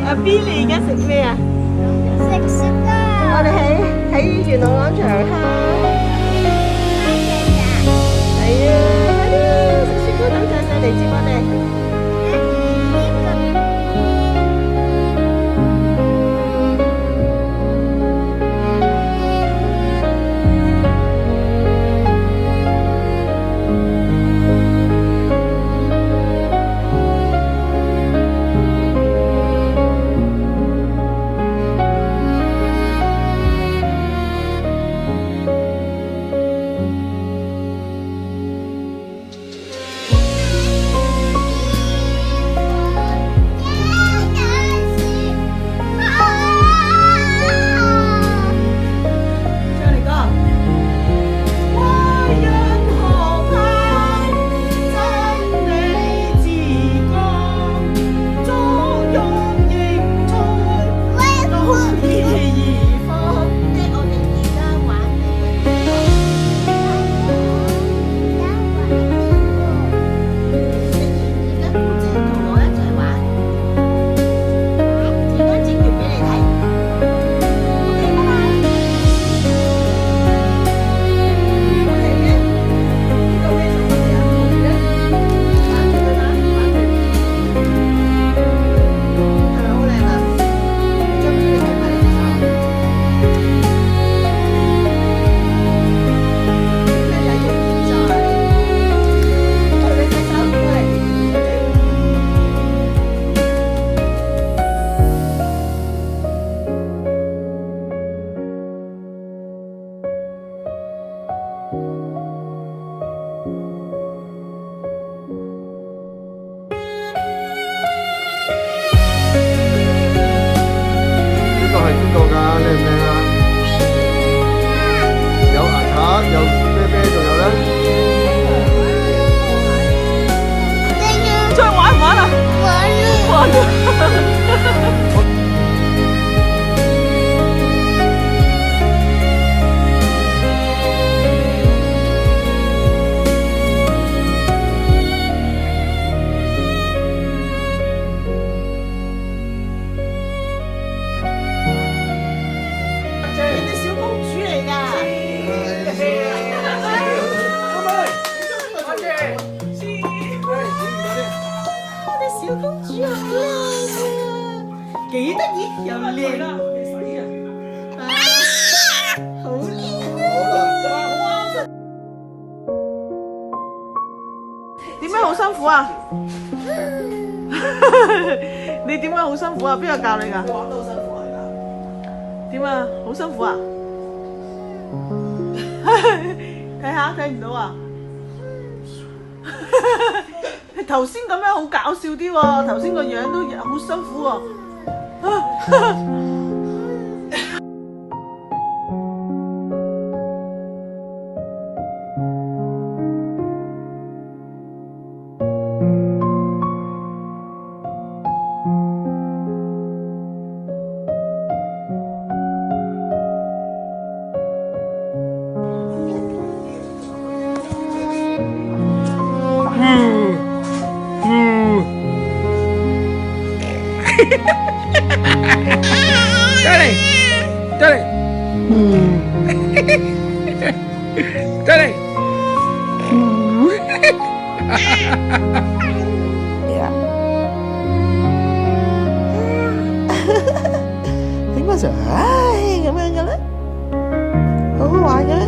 阿 Billy 而家食咩啊？食我啊！哋喺元朗廣場哈。係啊，快啲食雪糕，等陣再嚟接我哋。小公主好靚啊，幾得意又靚啊，好靚啊！點解好辛苦啊？你點解好辛苦啊？邊個教你㗎？玩到好辛苦嚟㗎。點啊？好辛苦啊？睇下睇唔到啊？頭先咁樣好搞笑啲喎，頭先個樣都好辛苦喎。Daddy, Daddy, Daddy. Yeah. 點解就唉咁樣嘅咧？好好玩嘅咧？